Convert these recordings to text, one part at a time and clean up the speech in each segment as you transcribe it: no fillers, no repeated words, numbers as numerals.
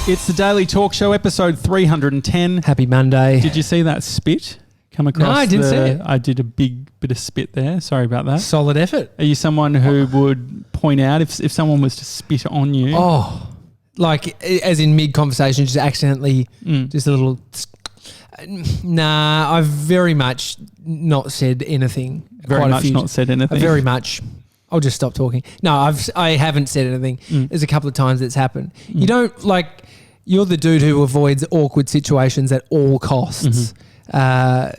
It's the Daily Talk Show, episode 310. Happy Monday. Did you see that spit come across? No, I didn't see it. I did a big bit of spit there. Sorry about that. Solid effort. Are you someone who would point out if someone was to spit on you? Oh, like as in mid-conversation, just accidentally, just a little... Nah, I've very much not said anything. Very much not said anything. Very much. I'll just stop talking. No, I haven't said anything. There's a couple of times it's happened. You don't like... You're the dude who avoids awkward situations at all costs. I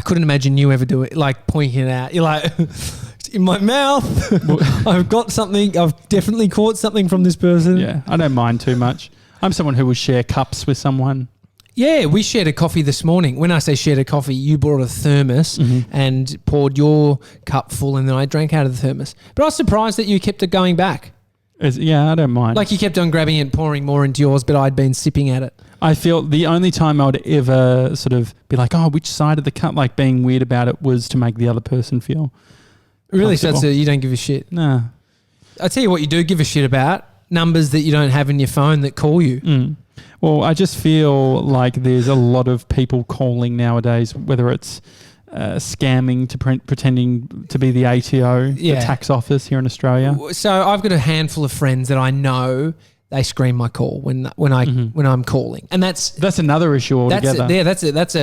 couldn't imagine you ever do it, like pointing it out. You're like, it's in my mouth. I've got something. I've definitely caught something from this person. Yeah, I don't mind too much. I'm someone who will share cups with someone. Yeah, we shared a coffee this morning. When I say shared a coffee, you brought a thermos and poured your cup full, and then I drank out of the thermos. But I was surprised that you kept it going back. Yeah, I don't mind. Like you kept on grabbing it and pouring more into yours, but I'd been sipping at it. I feel the only time I would ever sort of be like, oh, which side of the cup, like being weird about it, was to make the other person feel really. So you don't give a shit? No. I tell you what you do give a shit about, numbers that you don't have in your phone that call you. Well, I just feel like there's a lot of people calling nowadays, whether it's scamming to pretending to be the ATO, the tax office here in Australia. So I've got a handful of friends that I know they screen my call when I'm calling, and that's another issue altogether. That's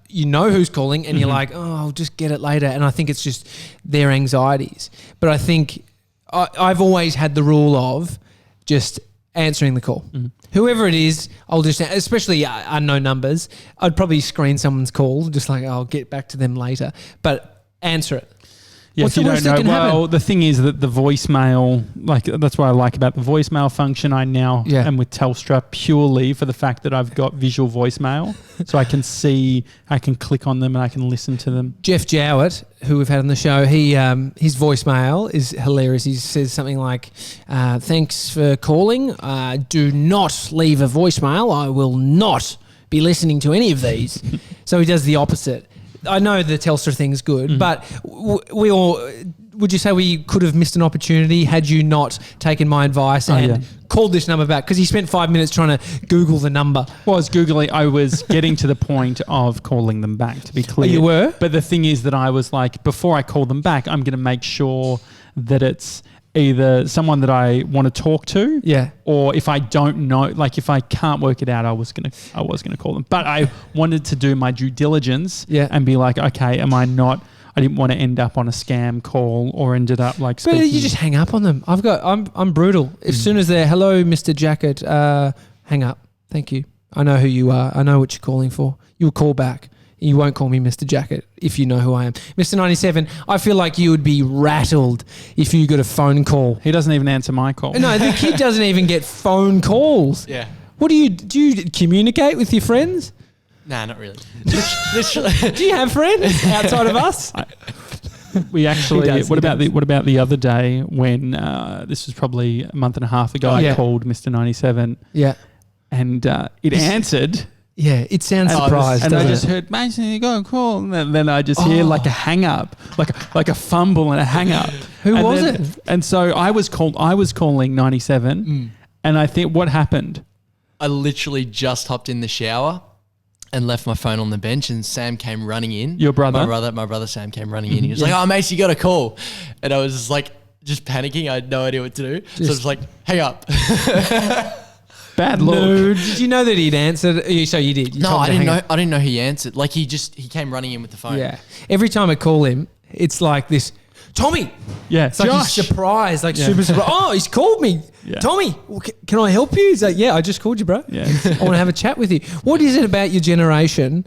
you know who's calling, and you're like, oh, I'll just get it later, and I think it's just their anxieties. But I think I've always had the rule of just answering the call. Whoever it is, I'll just, especially unknown numbers, I'd probably screen someone's call, just like, I'll get back to them later, but answer it. Yeah, What's if you the worst don't that know, can happen? well, the thing is that the voicemail, like that's what I like about the voicemail function. I now am with Telstra purely for the fact that I've got visual voicemail, so I can see, I can click on them and I can listen to them. Jeff Jowett, who we've had on the show, his voicemail is hilarious. He says something like, thanks for calling. Do not leave a voicemail. I will not be listening to any of these. So he does the opposite. I know the Telstra thing's good, but we all... Would you say we could have missed an opportunity had you not taken my advice and called this number back? Because he spent 5 minutes trying to Google the number. Well, I was Googling. I was getting to the point of calling them back, to be clear. Oh, you were? But the thing is that I was like, before I call them back, I'm going to make sure that it's either someone that I want to talk to, or if I don't know, like if I can't work it out, I was gonna call them. But I wanted to do my due diligence and be like, okay, I didn't want to end up on a scam call or ended up like speaking. But you just hang up on them. I'm brutal. As soon as they're, hello, Mr. Jackett, hang up. Thank you. I know who you are. I know what you're calling for. You'll call back. You won't call me Mr. Jackett if you know who I am. Mr. 97, I feel like you would be rattled if you got a phone call. He doesn't even answer my call. No, the kid doesn't even get phone calls. Yeah. What do you communicate with your friends? Nah, not really. Do you have friends outside of us? We actually. What about the other day when this was probably a month and a half ago? I called Mr. 97. Yeah. And it answered. Yeah, it sounds surprised. And I just heard, Mason, you got a call. And then I just hear like a hang up, like a fumble and a hang up. Who was it? And so I was calling 97. And I think what happened? I literally just hopped in the shower and left my phone on the bench, and Sam came running in. Your brother? My brother Sam came running in. He was like, oh, Mace, you got a call. And I was just like, just panicking. I had no idea what to do. So I was like, hang up. Bad look. No, did you know that he'd answered? So you did. No, I didn't know he answered. Like he came running in with the phone. Yeah. Every time I call him, it's like this, Tommy. Yeah. It's like Josh. he's surprised, like super surprised. Oh, he's called me. Yeah. Tommy, can I help you? He's like, yeah, I just called you, bro. Yeah. I want to have a chat with you. What is it about your generation?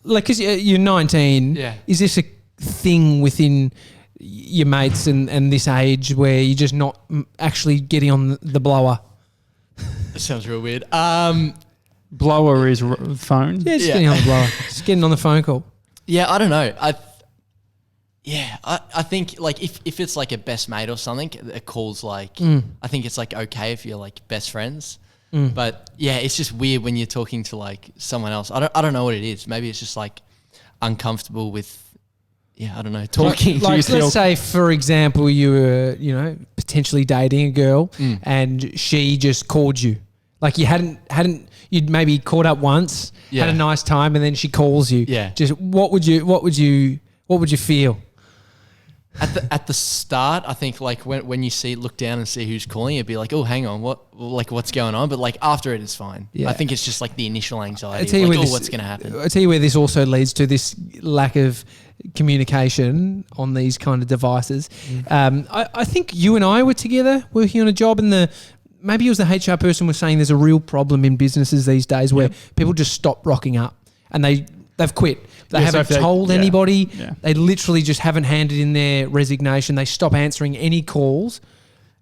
Like, because you're 19. Yeah. Is this a thing within your mates and this age where you're just not actually getting on the blower? That sounds real weird. Blower is phone? Yeah, just getting on the blower. Just getting on the phone call. Yeah, I don't know. I think like if it's like a best mate or something, a call's like, I think it's like okay if you're like best friends. But yeah, it's just weird when you're talking to like someone else. I don't know what it is. Maybe it's just like uncomfortable with, I don't know, talking. Like let's say, for example, you were, potentially dating a girl and she just called you. Like you'd maybe caught up once, had a nice time, and then she calls you. Yeah. Just what would you feel? At the start, I think like when you look down and see who's calling, it'd be like, oh, hang on, what's going on? But like after it, it's fine. Yeah. I think it's just like the initial anxiety, what's going to happen. I tell you where this also leads to, this lack of communication on these kind of devices. I think you and I were together working on a job, and maybe it was the HR person was saying there's a real problem in businesses these days where people just stop rocking up and they've quit. They haven't told anybody. Yeah. They literally just haven't handed in their resignation. They stop answering any calls.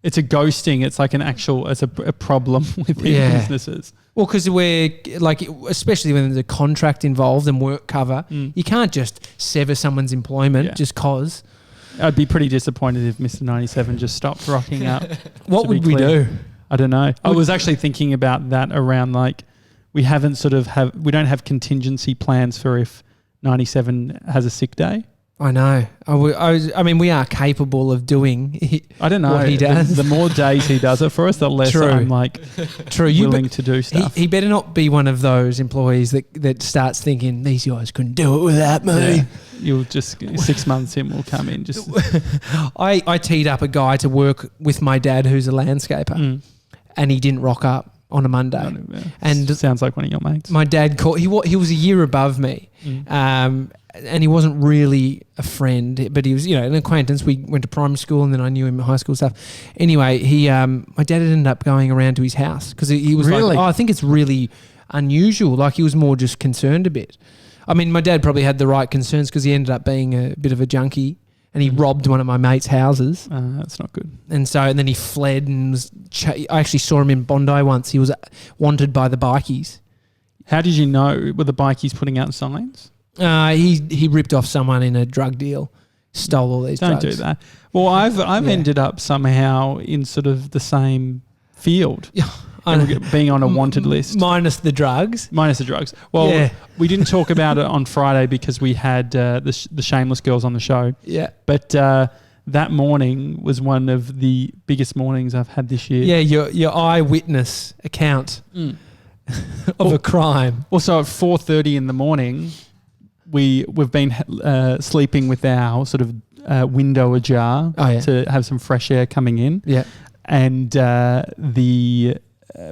It's a ghosting. It's like it's a problem within businesses. Well, because we're like, especially when there's a contract involved and work cover, you can't just sever someone's employment just cause. I'd be pretty disappointed if Mr. 97 just stopped rocking up. What would we do? I don't know. I was actually thinking about that around like we don't have contingency plans for if 97 has a sick day. I know. I mean, we are capable of doing. I don't know what he does. The more days he does it for us, the less I'm like willing to do stuff. He better not be one of those employees that starts thinking these guys couldn't do it without me. Yeah. You'll just 6 months in, will come in. Just I teed up a guy to work with my dad, who's a landscaper, and he didn't rock up on a Monday. And sounds like one of your mates. My dad called. He was a year above me, and he wasn't really a friend, but he was, an acquaintance. We went to primary school, and then I knew him at high school stuff. Anyway, my dad had ended up going around to his house because he was like, I think it's really unusual. Like he was more just concerned a bit. I mean, my dad probably had the right concerns because he ended up being a bit of a junkie. And he robbed one of my mates' houses. That's not good. And then he fled and I actually saw him in Bondi once. He was wanted by the bikies. How did you know? Were the bikies putting out signs? He ripped off someone in a drug deal, stole all these drugs. Don't do that. Well, I've ended up somehow in sort of the same field. Being on a wanted list. Minus the drugs. Well, we didn't talk about it on Friday because we had the Shameless Girls on the show. Yeah. But that morning was one of the biggest mornings I've had this year. Yeah, your eyewitness account of a crime. Also at 4:30 in the morning, we've been sleeping with our sort of window ajar to have some fresh air coming in. Yeah. And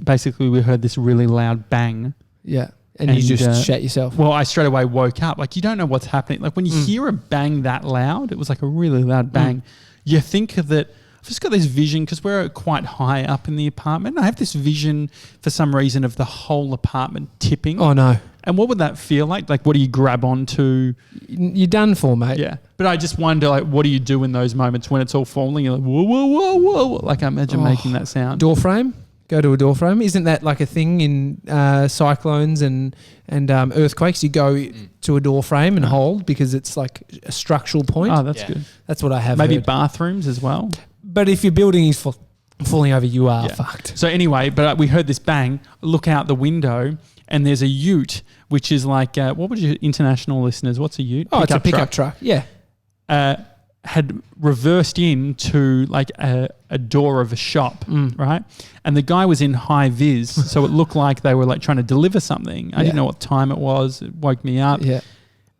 basically we heard this really loud bang. Yeah. And you just shat yourself. Well, I straight away woke up. Like, you don't know what's happening. Like, when you hear a bang that loud, it was like a really loud bang. You think that I've just got this vision because we're quite high up in the apartment. I have this vision for some reason of the whole apartment tipping. Oh, no. And what would that feel like? Like, what do you grab onto? You're done for, mate. Yeah. But I just wonder, like, what do you do in those moments when it's all falling? You're like, whoa, whoa, whoa, whoa. Like, I imagine making that sound. Door frame? Go to a door frame. Isn't that like a thing in cyclones and earthquakes? You go to a door frame and hold because it's like a structural point. Oh, that's good. That's what I have Maybe heard. Bathrooms as well. But if your building is falling over, you are fucked. So anyway, but we heard this bang, look out the window, and there's a ute, which is like, what would your international listeners, what's a ute? Oh, it's a pickup truck. Yeah. Had reversed into like a door of a shop, right? And the guy was in high vis, so it looked like they were like trying to deliver something. I didn't know what time it was. It woke me up. Yeah.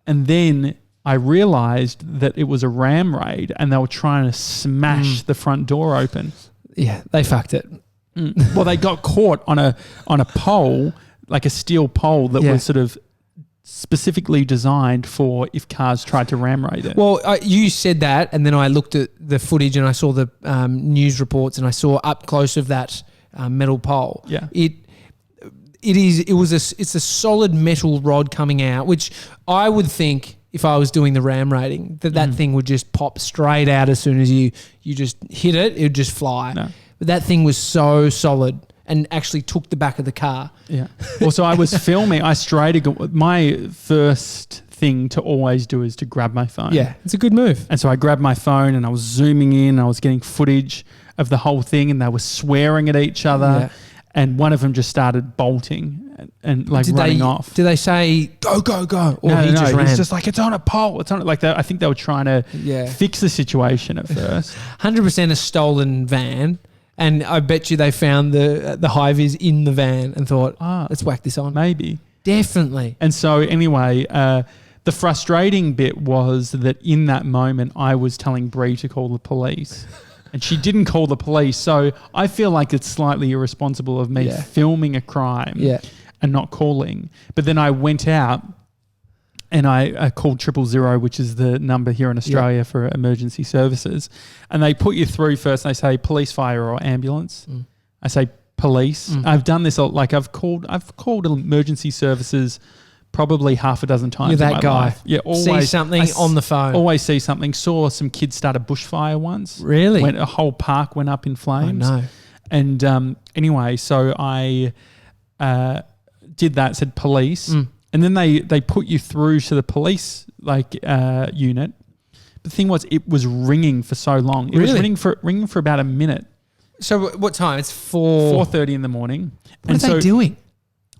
And then I realized that it was a ram raid and they were trying to smash the front door open. Yeah, they fucked it. Well, they got caught on a pole, like a steel pole that was sort of specifically designed for if cars tried to ram raid it. Well, you said that, and then I looked at the footage and I saw the news reports and I saw up close of that metal pole. Yeah, it's a solid metal rod coming out, which I would think if I was doing the ram raiding that thing would just pop straight out as soon as you just hit it. It would just fly. No. But that thing was so solid and actually took the back of the car. Yeah. Well, so I was filming. My first thing to always do is to grab my phone. Yeah, it's a good move. And so I grabbed my phone and I was zooming in. I was getting footage of the whole thing and they were swearing at each other. Yeah. And one of them just started bolting and like running off. Did they say, go, go, go? Or he just ran? He's just like, it's on a pole. It's on it. Like I think they were trying to fix the situation at first. 100% a stolen van. And I bet you they found the high-vis in the van and thought, let's whack this on. Maybe. Definitely. And so anyway, the frustrating bit was that in that moment I was telling Bree to call the police and she didn't call the police. So I feel like it's slightly irresponsible of me filming a crime and not calling. But then I went out and I called 000, which is the number here in Australia for emergency services. And they put you through first. They say police, fire or ambulance. I say police. I've done this, like I've called emergency services probably half a dozen times. You're in that my guy. Life. Yeah, always see something on the phone. Always see something. Saw some kids start a bushfire once. Really? A whole park went up in flames. Oh, no. And anyway, so I did that. Said police, and then they put you through to the police unit. The thing was, it was ringing for so long. It was ringing for about a minute. So what time? It's 4:30 in the morning. What are they doing?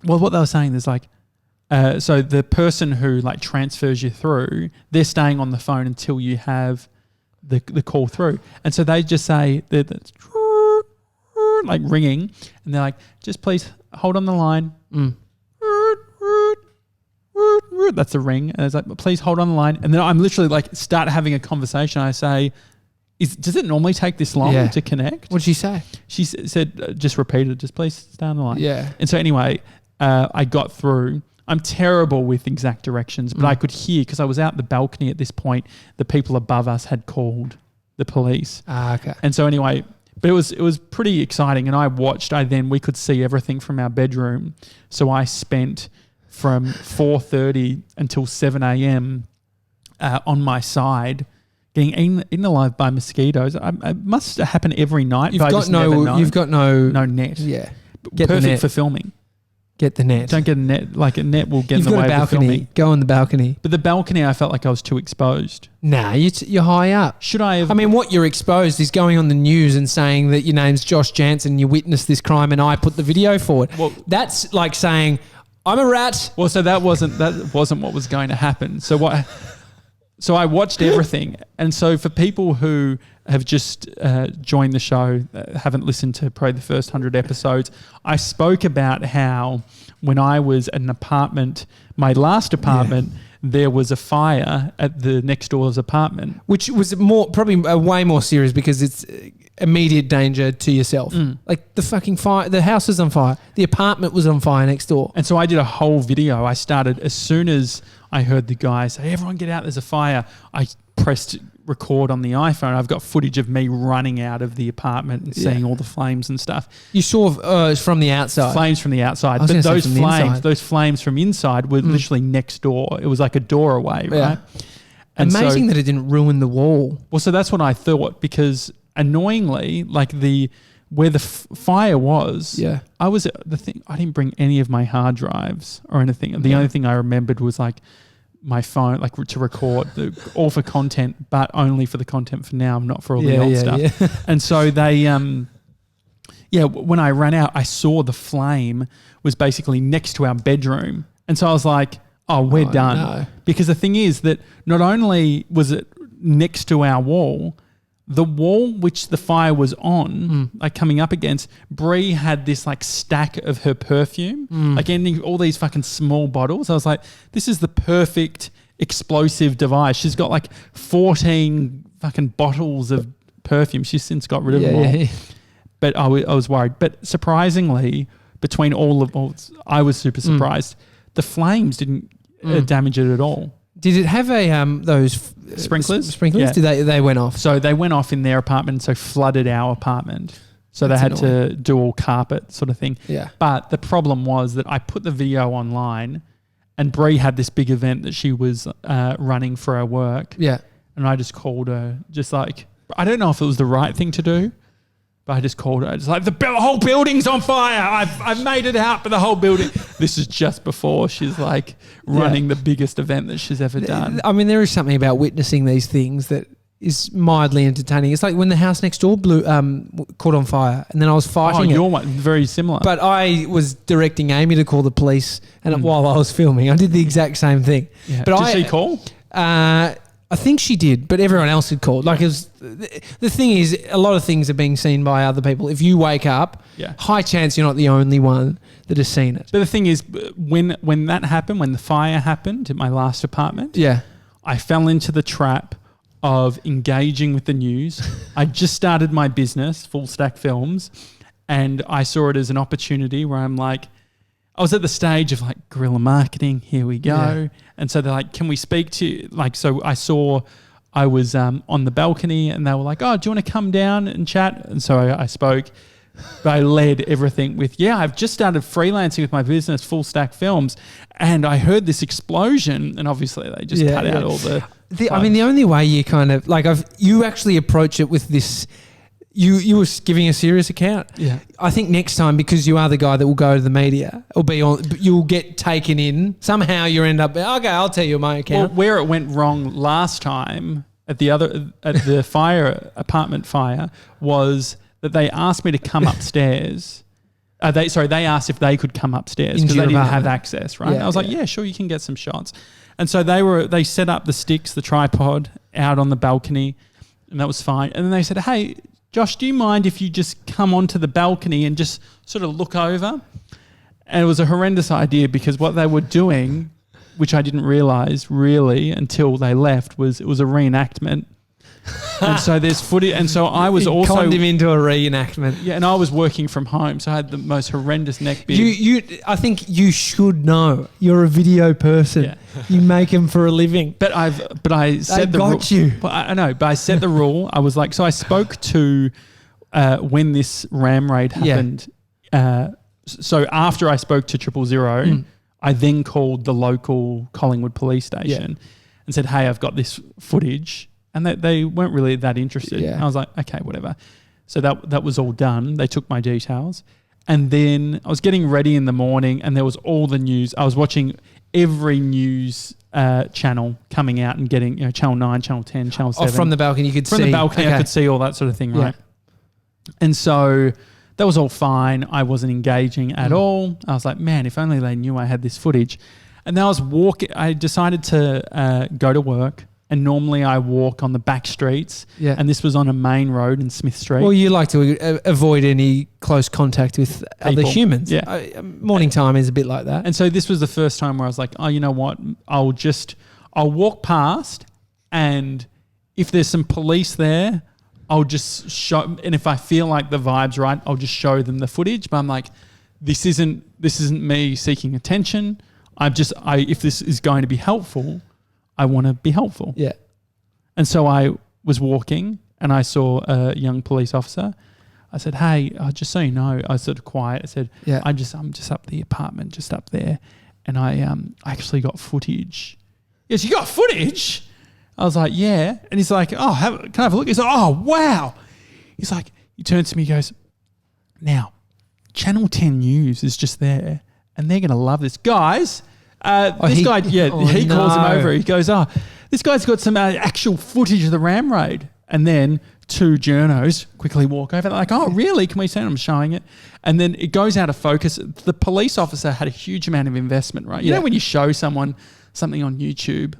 Well, what they were saying is so the person who transfers you through, they're staying on the phone until you have the call through. And so they just say, that's ringing, and they're like, just please hold on the line. That's a ring. And it's like, please hold on the line. And then I'm literally start having a conversation. I say, does it normally take this long to connect? What did she say? She said, just repeat it. Just please stay on the line. Yeah. And so anyway, I got through. I'm terrible with exact directions, but I could hear, because I was out the balcony at this point, the people above us had called the police. Okay. And so anyway, but it was pretty exciting. And we could see everything from our bedroom. So I spent from 4:30 until 7 a.m. On my side, getting eaten alive by mosquitoes. It must happen every night. You've got no net. Yeah. Perfect for filming. Get the net. Don't get a net. A net will get in the way of the filming. Go on the balcony. But the balcony, I felt like I was too exposed. Nah, you're high up. Should I have... I mean, what you're exposed is going on the news and saying that your name's Josh Janssen and you witnessed this crime and I put the video forward. Well, that's like saying, I'm a rat. Well, so that wasn't what was going to happen. So I watched everything. And so for people who have just joined the show, haven't listened to probably the first 100 episodes, I spoke about how when I was at an apartment, my last apartment, there was a fire at the next door's apartment. Which was probably way more serious because it's immediate danger to yourself. Like the fucking fire, the house was on fire. The apartment was on fire next door. And so I did a whole video. I started as soon as I heard the guy say, everyone get out, there's a fire. I pressed record on the iPhone. I've got footage of me running out of the apartment and seeing all the flames and stuff. You saw from the outside? Flames from the outside. But those flames from inside were literally next door. It was like a door away, right? And amazing that it didn't ruin the wall. Well, so that's what I thought, because annoyingly, where the fire was, I didn't bring any of my hard drives or anything. The only thing I remembered was my phone, to record, all for content, but only for the content for now, not for all the old stuff. Yeah. And so they, when I ran out, I saw the flame was basically next to our bedroom. And so I was like, oh, we're done. No. Because the thing is that not only was it next to our wall, the wall which the fire was on, coming up against, Bree had this stack of her perfume, ending all these fucking small bottles. I was like, this is the perfect explosive device. She's got 14 fucking bottles of perfume. She's since got rid of them all. Yeah. But I was worried. But surprisingly, between I was super surprised. The flames didn't damage it at all. Did it have those sprinklers? Sprinklers? Yeah. They went off? So they went off in their apartment, so flooded our apartment. So they had to do all carpet sort of thing. Yeah. But the problem was that I put the video online, and Bree had this big event that she was running for her work. Yeah. And I just called her, I don't know if it was the right thing to do, but I just called her. It's the whole building's on fire. I've made it out, but the whole building. This is just before she's running the biggest event that she's ever done. I mean, there is something about witnessing these things that is mildly entertaining. It's like when the house next door caught on fire, and then I was fighting your one, very similar. But I was directing Amy to call the police, and while I was filming, I did the exact same thing. Yeah. But Did she call? I think she did, but everyone else had called. Like, it was, the thing is, a lot of things are being seen by other people. If you wake up, high chance you're not the only one that has seen it. But the thing is, when that happened, when the fire happened at my last apartment, I fell into the trap of engaging with the news. I just started my business, Full Stack Films, and I saw it as an opportunity where I'm like, I was at the stage of like guerrilla marketing. Here we go. Yeah. And so they're like, can we speak to you? Like, so I was on the balcony and they were like, oh, do you want to come down and chat? And so I spoke, but I led everything with, I've just started freelancing with my business, Full Stack Films. And I heard this explosion and obviously they just cut out all the I mean, the only way you kind of like, you actually approach it with this. You were giving a serious account. Yeah. I think next time, because you are the guy that will go to the media or be on, you'll get taken in. Somehow you end up, okay, I'll tell you my account. Well, where it went wrong last time at the apartment fire was that they asked me to come upstairs. They asked if they could come upstairs because they didn't have access, right? Yeah, I was like, sure, you can get some shots. And so they set up the sticks, the tripod out on the balcony, and that was fine. And then they said, hey, Josh, do you mind if you just come onto the balcony and just sort of look over? And it was a horrendous idea because what they were doing, which I didn't realise really until they left, it was a reenactment. And so there's footage. And so I was also... conned him into a reenactment. Yeah, and I was working from home, so I had the most horrendous neck beard. I think you should know. You're a video person. Yeah. You make them for a living. But I said the rule. You. I know, but I set the rule. I was like, so I spoke to when this ram raid happened. Yeah. So after I spoke to 000, I then called the local Collingwood police station and said, hey, I've got this footage. And they weren't really that interested. Yeah. I was like, okay, whatever. So that was all done. They took my details. And then I was getting ready in the morning and there was all the news. I was watching every news channel coming out and getting, Channel 9, Channel 10, Channel 7. From the balcony you could see. From the balcony I could see all that sort of thing, right? And so that was all fine. I wasn't engaging at all. I was like, man, if only they knew I had this footage. And then I decided to go to work. And normally I walk on the back streets, and this was on a main road in Smith Street. Well, you like to avoid any close contact with other humans. Yeah. Morning time is a bit like that. And so this was the first time where I was like, oh, you know what? I'll walk past, and if there's some police there, I'll just show. And if I feel like the vibe's right, I'll just show them the footage. But I'm like, this isn't me seeking attention. If this is going to be helpful, I want to be helpful. Yeah. And so I was walking and I saw a young police officer. I said, hey, just so you know, I was sort of quiet. I said, I'm just up the apartment, just up there. And I actually got footage. Yes, you got footage? I was like, yeah. And he's like, oh, can I have a look? He's like, oh, wow. He's like, he turns to me, he goes, now, Channel 10 News is just there and they're going to love this. Guys... he calls him over. He goes, this guy's got some actual footage of the ram raid. And then two journos quickly walk over. They're like, oh, really? Can we see it? I'm showing it. And then it goes out of focus. The police officer had a huge amount of investment, right? You know when you show someone something on YouTube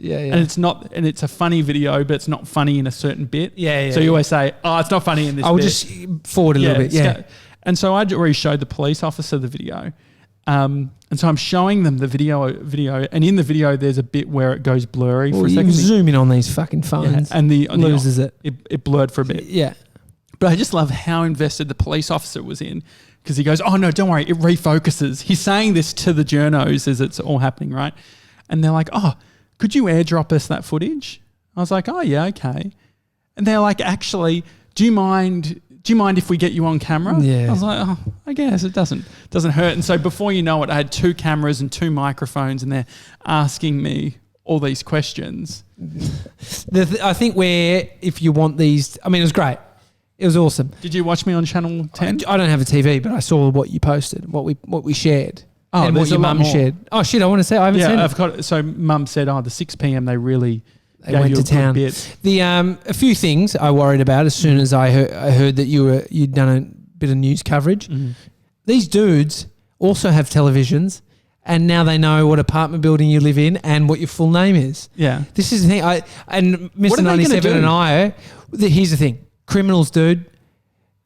and it's a funny video, but it's not funny in a certain bit. So you always say, oh, it's not funny in this bit. I'll just forward a little bit. Yeah. And so I'd already showed the police officer the video. And so I'm showing them the video, and in the video there's a bit where it goes blurry for a second. You zoom in on these fucking phones, and loses it. It blurred for a bit. Yeah, but I just love how invested the police officer was in, because he goes, "Oh no, don't worry, it refocuses." He's saying this to the journos as it's all happening, right? And they're like, "Oh, could you airdrop us that footage?" I was like, "Oh yeah, okay." And they're like, "Actually, do you mind if we get you on camera?" Yeah. I was like, oh, I guess it doesn't hurt. And so before you know it, I had 2 cameras and 2 microphones, and they're asking me all these questions. I think if you want these, I mean, it was great. It was awesome. Did you watch me on Channel 10? I don't have a TV, but I saw what you posted, what we shared. Oh, and what your mum shared. Oh shit, I want to say I haven't seen it. So mum said, the 6 p.m. they really... They went to town. A few things I worried about as soon as I heard that you'd done a bit of news coverage. Mm-hmm. These dudes also have televisions, and now they know what apartment building you live in and what your full name is. Yeah. This is the thing. And Mr. 97 and I, here's the thing. Criminals, dude,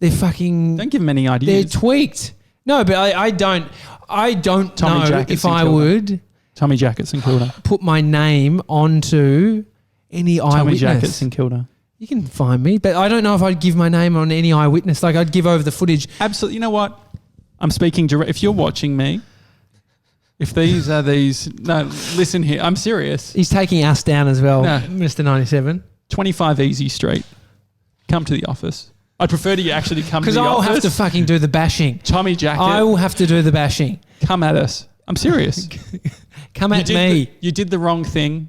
they're fucking... Don't give them any ideas. They're tweaked. No, but I don't Tommy know Jackett if I would... Tommy Jackett St Kilda. Put my name onto any eyewitness. Tommy Jackett St Kilda. You can find me, but I don't know if I'd give my name on any eyewitness. Like, I'd give over the footage. Absolutely. You know what? I'm speaking direct. If you're watching me, if these are these... No, listen here. I'm serious. He's taking us down as well, No. Mr. 97. 25 Easy Street. Come to the office. I'd prefer to you actually come to the office. Because I'll have to fucking do the bashing. Tommy Jackett. I will have to do the bashing. Come at us. I'm serious. Come at me. You did the wrong thing.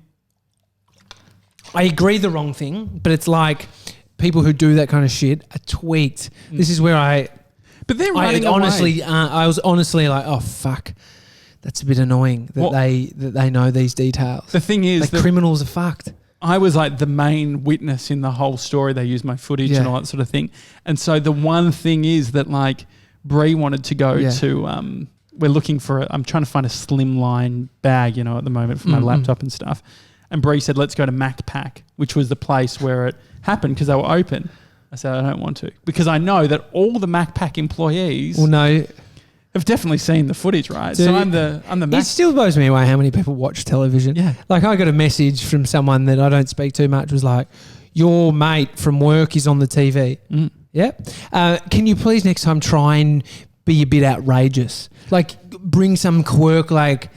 I agree the wrong thing, but it's like people who do that kind of shit are tweaked. This is where But they're running away. I was honestly like, oh fuck, that's a bit annoying that they know these details. The thing is, like criminals are fucked. I was like the main witness in the whole story. They used my footage and all that sort of thing. And so the one thing is that like Bree wanted to go to. We're looking for. I'm trying to find a slimline bag, at the moment for my laptop and stuff. And Bree said, let's go to MacPack, which was the place where it happened because they were open. I said, I don't want to. Because I know that all the MacPack employees have definitely seen the footage, right? Dude, so I'm the Mac. It still blows me away how many people watch television. Yeah. Like I got a message from someone that I don't speak too much, was like, your mate from work is on the TV. Yeah. Can you please next time try and be a bit outrageous? Like bring some quirk, like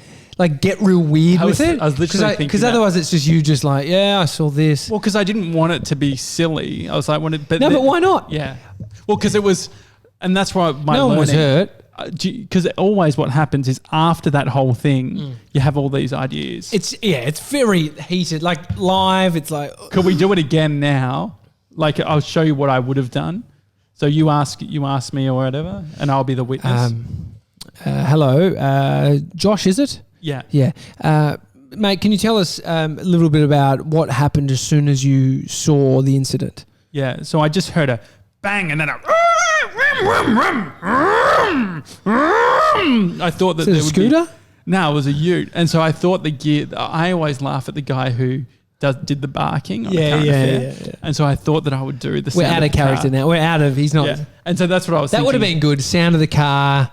get real weird with it. I was literally thinking because otherwise it's just you just like, yeah, I saw this. Well, because I didn't want it to be silly. I was like, but why not? Yeah. Well, because it was, and that's why my no one was hurt. Because always what happens is after that whole thing, you have all these ideas. It's very heated. Like live, it's like... Could we do it again now? Like I'll show you what I would have done. So you ask me or whatever, and I'll be the witness. Hello, Josh, is it? Yeah. Yeah. Mate, can you tell us a little bit about what happened as soon as you saw the incident? Yeah. So I just heard a bang and then a... I thought that there was a scooter? No, it was a ute. And so I thought the gear... I always laugh at the guy who did the barking on a current affair. Yeah. And so I thought that I would do the sound. We're out of character now. We're out of... He's not... Yeah. And so that's what I was thinking. That would have been good. Sound of the car...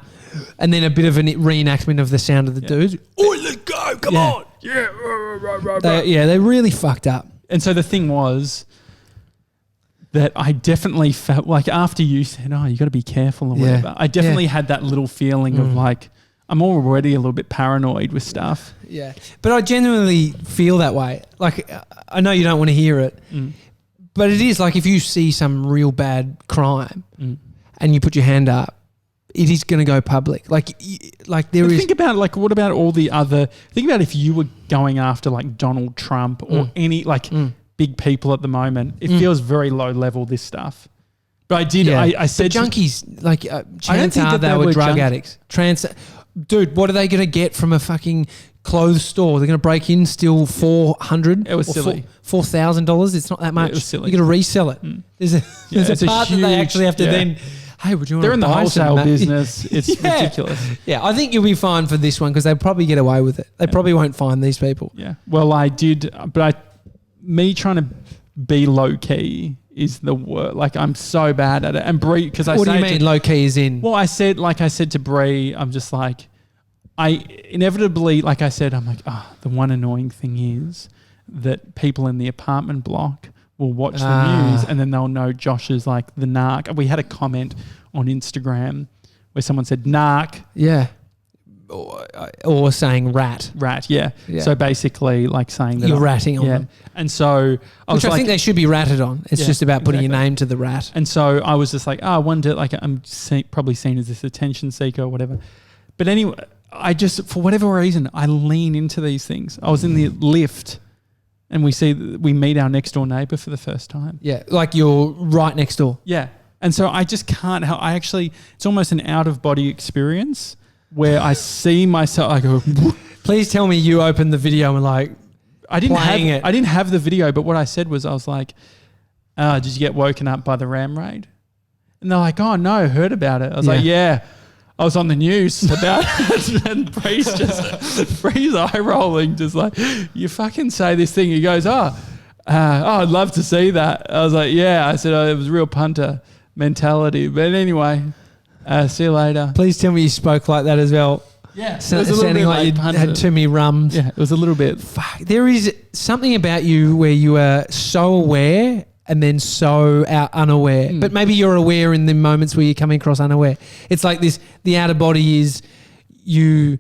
And then a bit of a reenactment of the sound of the dudes. Oh, let's go! Come on! Yeah, they really fucked up. And so the thing was that I definitely felt like after you said, "Oh, you got to be careful" or whatever, I definitely had that little feeling of like I'm already a little bit paranoid with stuff. Yeah, but I genuinely feel that way. Like I know you don't want to hear it, but it is like if you see some real bad crime and you put your hand up. It is going to go public. Like there is... Think about what about all the other... Think about if you were going after like Donald Trump or any big people at the moment. It feels very low level, this stuff. But I did... Yeah. I said... The junkies, like chances are they were drug addicts. Dude, what are they going to get from a fucking clothes store? They're going to break in, steal $400. It was silly. $4,000. It's not that much. It was silly. You're going to resell it. There's a part that they actually have to then... Hey, would you want They're to in the buy wholesale business. It's ridiculous. Yeah, I think you'll be fine for this one because they'll probably get away with it. They probably won't find these people. Yeah. Well, I did, but me trying to be low key is the worst. Like I'm so bad at it. And Bree, because I what do you mean low key is in? Well, I said to Bree, I'm just like, I inevitably, like I said, I'm like, the one annoying thing is that people in the apartment block will watch the news and then they'll know Josh is like the narc. We had a comment on Instagram where someone said narc. Yeah. Or saying rat. Rat, yeah. So basically like saying that you're ratting on them. And so I think they should be ratted on. It's just about putting your name to the rat. And so I was just like, I wonder, like I'm probably seen as this attention seeker or whatever. But anyway, I just, for whatever reason, I lean into these things. I was in the lift and we meet our next door neighbour for the first time. Yeah, like you're right next door. Yeah. And so I just can't help. It's almost an out of body experience where I see myself, I go, please tell me you opened the video and like, I didn't have the video, but what I said was, I was like, did you get woken up by the ram raid? And they're like, oh no, heard about it. I was like, yeah. I was on the news about it, and Bree's eye rolling, just like, you fucking say this thing. He goes, I'd love to see that. I was like, yeah. I said, it was real punter mentality. But anyway, see you later. Please tell me you spoke like that as well. Yeah. Sounding like you had too many rums. Yeah, it was a little bit. Fuck. There is something about you where you are so aware and then so unaware. But maybe you're aware in the moments where you're coming across unaware. It's like this, the outer body is you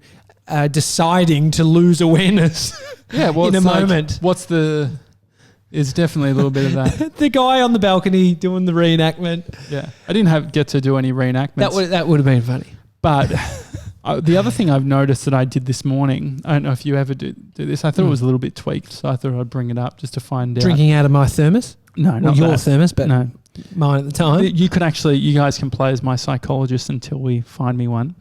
deciding to lose awareness in a moment. There's definitely a little bit of that. The guy on the balcony doing the reenactment. Yeah. I didn't get to do any reenactments. That would have been funny. But the other thing I've noticed that I did this morning, I don't know if you ever do this, I thought it was a little bit tweaked, so I thought I'd bring it up just to find out. Drinking out of my thermos? No, not your that. thermos, but no. Mine at the time. You guys can play as my psychologist until we find me one.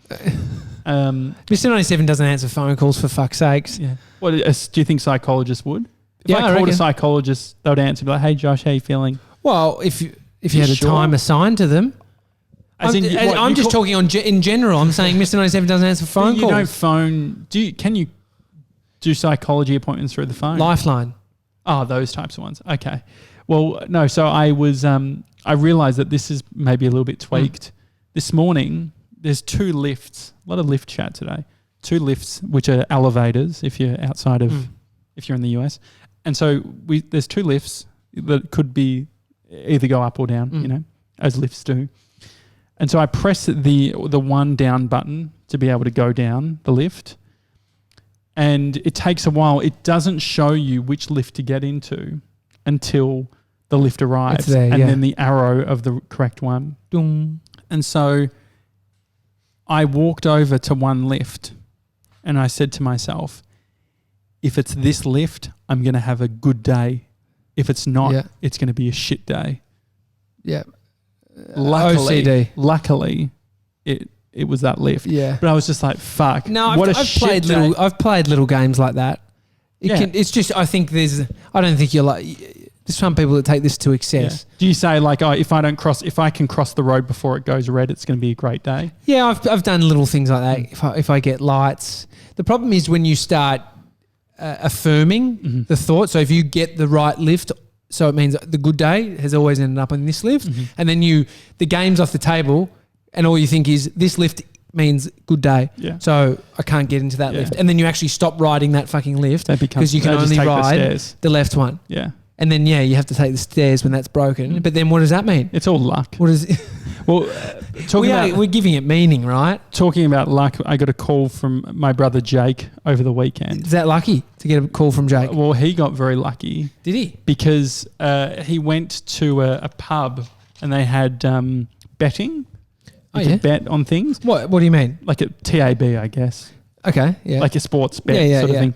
Mr. 97 doesn't answer phone calls, for fuck's sakes. Yeah. What do you think psychologists would? If I called reckon. a psychologist, they would answer, be like, hey Josh, how you feeling? Well, if you had a time assigned to them. I'm just talking in general. I'm saying Mr. 97 doesn't answer phone calls. You don't phone. Can you do psychology appointments through the phone? Lifeline. Oh, those types of ones. Okay. Well, no. So I was. I realised that this is maybe a little bit tweaked. This morning, there's 2 lifts. A lot of lift chat today. 2 lifts, which are elevators. If you're outside of, if you're in the US, and so there's 2 lifts that could be either go up or down. As lifts do. And so I press the one down button to be able to go down the lift. And it takes a while. It doesn't show you which lift to get into until the lift arrives. It's there, and then the arrow of the correct one. Ding. And so I walked over to one lift and I said to myself, if it's this lift, I'm going to have a good day. If it's not, it's going to be a shit day. Yeah. Luckily, it was that lift. Yeah. But I was just like, fuck. No, I've played little games like that. It's just, I don't think you're like, there's some people that take this to excess. Yeah. Do you say like, if I can cross the road before it goes red, it's going to be a great day? Yeah, I've done little things like that. If I get lights, the problem is when you start affirming the thought. So if you get the right lift, so it means the good day has always ended up on this lift. And then the game's off the table and all you think is this lift means good day. Yeah. So I can't get into that lift. And then you actually stop riding that fucking lift because you can only ride the left one. Yeah. And then, you have to take the stairs when that's broken. But then what does that mean? It's all luck. What is it? Well, we're giving it meaning, right? Talking about luck, I got a call from my brother Jake over the weekend. Is that lucky to get a call from Jake? Well, he got very lucky. Did he? Because he went to a pub and they had betting. You could bet on things. What do you mean? Like a TAB, I guess. Okay, yeah. Like a sports bet sort of thing.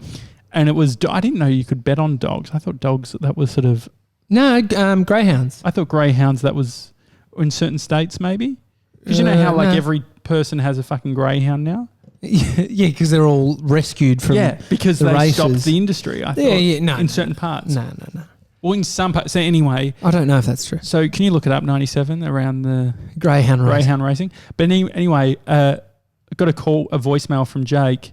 And it was, I didn't know you could bet on dogs. I thought dogs, that was sort of... No, greyhounds. I thought greyhounds, that was in certain states maybe. Because you know how every person has a fucking greyhound now? Yeah, because they're all rescued from because the they races. Stopped the industry, I thought, in certain parts. No. Well, in some parts. So anyway... I don't know if that's true. So can you look it up, 97, around the... Greyhound racing. But anyway, I got a voicemail from Jake.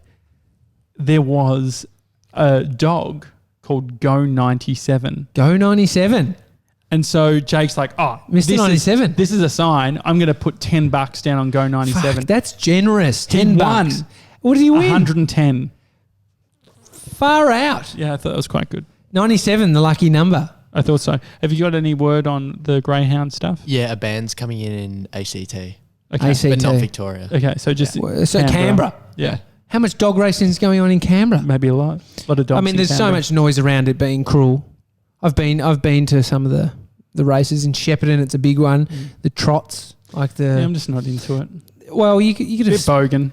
There was a dog called Go 97. Go 97. And so Jake's like, Mr. 97. This is a sign. I'm going to put $10 down on Go 97. Fuck, that's generous. $10. What did he win? 110. Far out. Yeah, I thought that was quite good. 97, the lucky number. I thought so. Have you got any word on the Greyhound stuff? Yeah, a band's coming in ACT. Okay. ACT. But not Victoria. Okay, so just Canberra. Yeah. How much dog racing is going on in Canberra? Maybe a lot. A lot of dogs. I mean, there's so much noise around it being cruel. I've been to some of the races in Shepparton. It's a big one. The trots, like the. Yeah, I'm just not into it. Well, you could have. Bit bogan.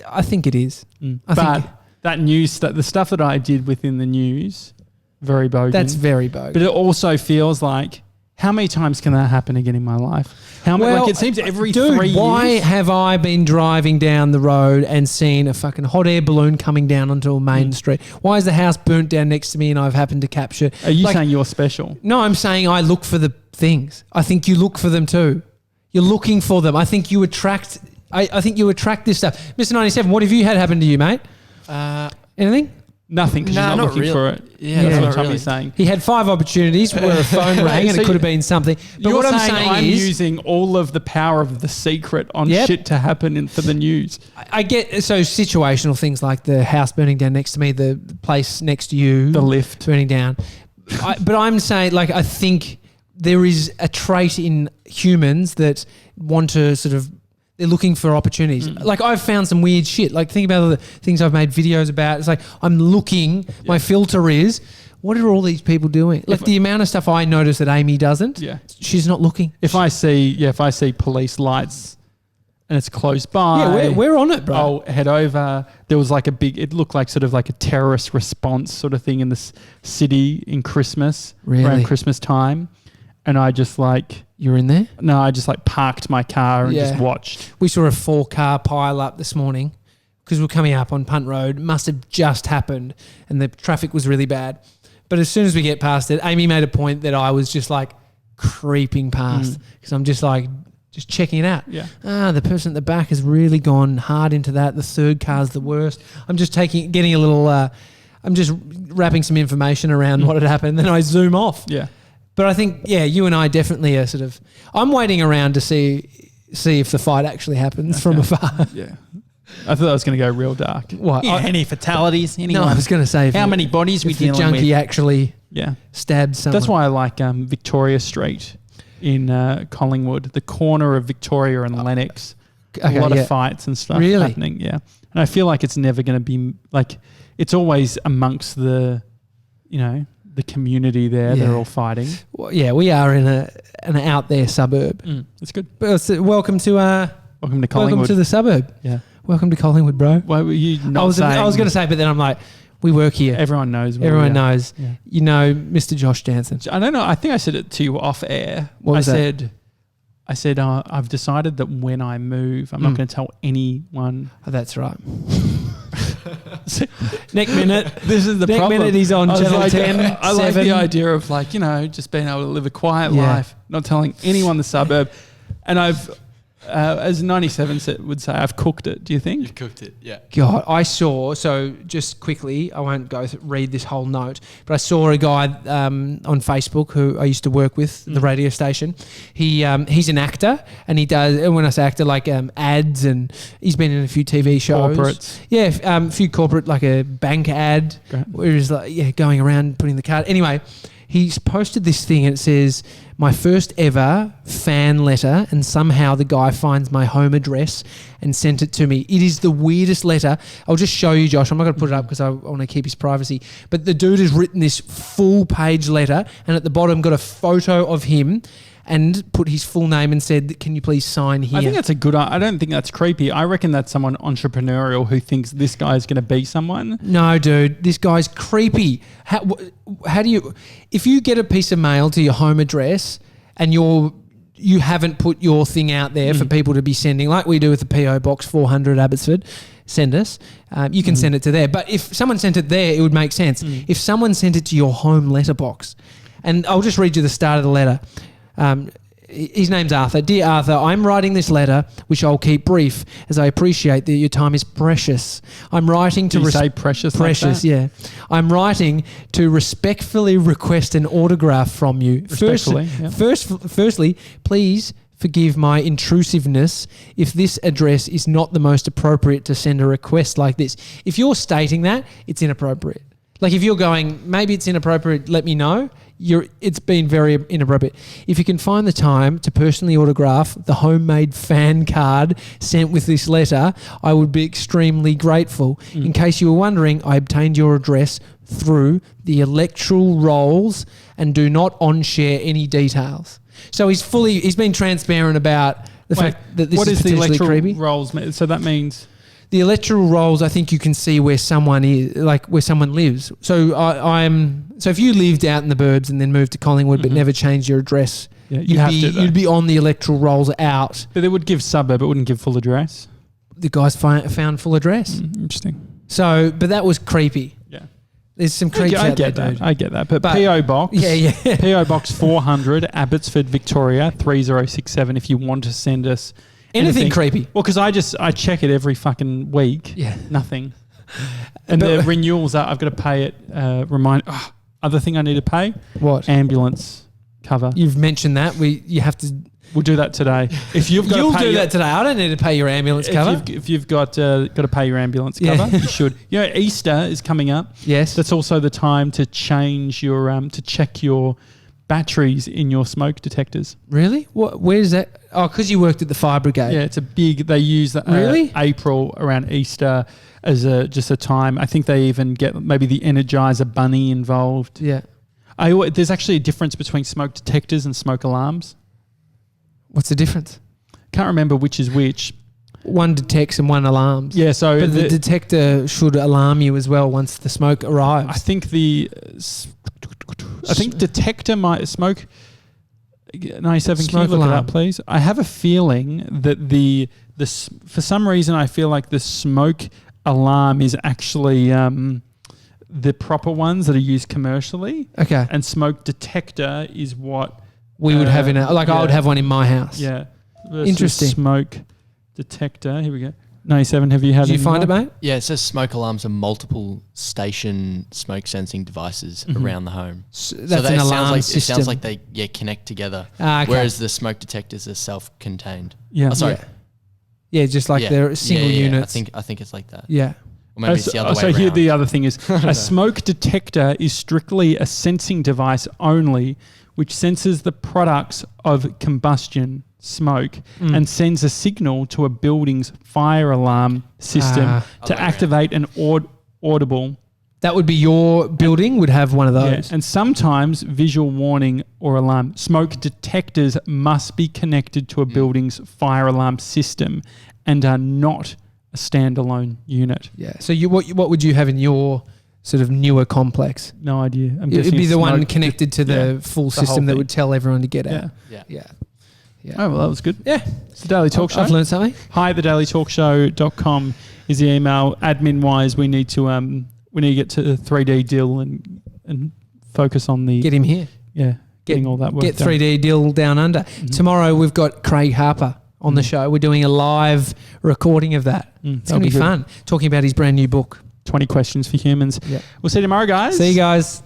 I think it is. But that news, the stuff that I did within the news, very bogan. That's very bogan. But it also feels like, how many times can that happen again in my life? Like it seems every 3 years. Why have I been driving down the road and seen a fucking hot air balloon coming down onto a main street? Why is the house burnt down next to me and I've happened to capture? Are you saying you're special? No, I'm saying I look for the things. I think you look for them too. You're looking for them. I think you attract I think you attract this stuff. Mr. 97, what have you had happen to you, mate? Anything? Nothing, because you're not looking for it. Yeah, that's not what Tommy's really. saying. He had 5 opportunities where a phone rang and it could have been something. But You're what I'm saying saying I'm is... using all of the power of The Secret on shit to happen for the news. I get... So situational things like the house burning down next to me, the place next to you... The lift. Burning down. But I'm saying, like, I think there is a trait in humans that want to sort of... They're looking for opportunities. Like, I've found some weird shit. Like, think about the things I've made videos about. It's like, I'm looking, my filter is, what are all these people doing? Like, the amount of stuff I notice that Amy doesn't, she's not looking. If I see police lights and it's close by. Yeah, we're on it, bro. I'll head over. There was like it looked like sort of like a terrorist response sort of thing in this city in Christmas, around Christmas time. And I just like... You're in there? No, I just like parked my car and just watched. We saw a 4-car pile up this morning because we're coming up on Punt Road. Must have just happened and the traffic was really bad. But as soon as we get past it, Amy made a point that I was just like creeping past because I'm just like, just checking it out. Yeah. The person at the back has really gone hard into that. The third car's the worst. I'm just getting a little, I'm just wrapping some information around what had happened. Then I zoom off. Yeah. But I think, you and I definitely are sort of... I'm waiting around to see if the fight actually happens from afar. Yeah. I thought I was going to go real dark. What? Any fatalities? No, I was going to say... How many bodies we dealing with? If the junkie actually stabbed someone. That's why I like Victoria Street in Collingwood, the corner of Victoria and Lennox. A lot of fights and stuff happening, And I feel like it's never going to be... Like, it's always amongst the, the community there. They're all fighting. Well, we are in an out there suburb. It's good. Welcome to Collingwood. Welcome to the suburb. Yeah. Welcome to Collingwood, bro. Why were you not saying? I was going to say, but then I'm like, we work here. Everyone knows. Everyone knows. Yeah. You know, Mr. Josh Janssen. I don't know. I think I said it to you off air. What was that? I said I've decided that when I move, I'm not going to tell anyone. Oh, that's right. Next minute. This is the next problem. Minute he's on Channel 10. I like the idea of just being able to live a quiet life, not telling anyone the suburb. And I've, as 97 would say, I've cooked it. Do you think? You cooked it, yeah. God, I saw, so just quickly, I won't go read this whole note, but I saw a guy on Facebook who I used to work with, the radio station. He's an actor, and he does, and when I say actor, like ads, and he's been in a few TV shows. Corporates. Yeah, a few corporate, like a bank ad, where he's like, going around putting the card. Anyway, he's posted this thing and it says, my first ever fan letter, and somehow the guy finds my home address and sent it to me. It is the weirdest letter. I'll just show you, Josh. I'm not going to put it up because I want to keep his privacy. But the dude has written this full page letter and at the bottom got a photo of him and put his full name and said, can you please sign here? I think that's a good... I don't think that's creepy. I reckon that's someone entrepreneurial who thinks this guy is going to be someone. No, dude. This guy's creepy. How do you... If you get a piece of mail to your home address and you haven't put your thing out there for people to be sending, like we do with the PO Box 400 Abbotsford, send us. You can send it to there. But if someone sent it there, it would make sense. If someone sent it to your home letterbox, and I'll just read you the start of the letter. His name's Arthur. Dear Arthur, I'm writing this letter, which I'll keep brief, as I appreciate that your time is precious. I'm writing to... Did you say precious? Precious, like that? yeah. I'm writing to respectfully request an autograph from you. Firstly, please forgive my intrusiveness if this address is not the most appropriate to send a request like this. If you're stating that, it's inappropriate. Like if you're going, maybe it's inappropriate, let me know. It's been very inappropriate. If you can find the time to personally autograph the homemade fan card sent with this letter, I would be extremely grateful. In case you were wondering, I obtained your address through the electoral rolls and do not on-share any details. So he's been transparent about the fact that this is potentially creepy. What is the electoral rolls? So that means... The electoral rolls, I think you can see where someone is, like where someone lives. So So if you lived out in the burbs and then moved to Collingwood but never changed your address, you'd be on the electoral rolls out. But it would give suburb, it wouldn't give full address. The guys found full address. Interesting. So, but that was creepy. Yeah. There's some creeps out there, dude. I get that. But PO Box. PO Box 400, Abbotsford, Victoria, 3067. If you want to send us Anything creepy. Well, because I check it every fucking week. Yeah. Nothing. And the renewals are, I've got to pay it. Other thing I need to pay. What? Ambulance cover. You've mentioned that. You have to. We'll do that today. If you've got You'll to pay do that today. I don't need to pay your ambulance cover. If you've got to pay your ambulance cover, you should. Easter is coming up. Yes. That's also the time to change your to check your batteries in your smoke detectors. Really? What? Where's that? Oh, because you worked at the fire brigade. Yeah, it's a big. They use April around Easter as just a time. I think they even get maybe the Energizer Bunny involved. Yeah. There's actually a difference between smoke detectors and smoke alarms. What's the difference? Can't remember which is which. One detects and one alarms. Yeah, so but the detector should alarm you as well once the smoke arrives. I think detector might smoke. 97. Can you look it up, please? I have a feeling that the for some reason I feel like the smoke alarm is actually the proper ones that are used commercially. Okay. And smoke detector is what we would have I would have one in my house. Yeah. Interesting. Smoke detector. Here we go. 97. Have you had? Did you find it, mate? Yeah, it says smoke alarms are multiple station smoke sensing devices around the home. That's an alarm system. It sounds like they connect together. Okay. Whereas the smoke detectors are self-contained. Yeah. Oh, sorry. Yeah, just like they're single units. I think it's like that. Yeah. Or maybe it's the other way So around. here the other thing is a smoke detector is strictly a sensing device only, which senses the products of combustion, smoke, and sends a signal to a building's fire alarm system to activate an audible. That would be your building would have one of those. Yeah. And sometimes visual warning or alarm. Smoke detectors must be connected to a building's fire alarm system and are not a standalone unit. Yeah. So what would you have in your sort of newer complex? No idea. It'd be the one connected to the full system that would tell everyone to get out. Yeah. Oh, well, that was good. Yeah. It's the Daily Talk Show. I've learned something. Hi, thedailytalkshow.com is the email. Admin-wise, we need to get to the 3D deal and focus on the... Get him here. Yeah, getting all that work Get done. 3D deal down under. Mm-hmm. Tomorrow we've got Craig Harper on the show. We're doing a live recording of that. It's going to be fun. Talking about his brand new book. 20 Questions for Humans. Yeah. We'll see you tomorrow, guys. See you guys.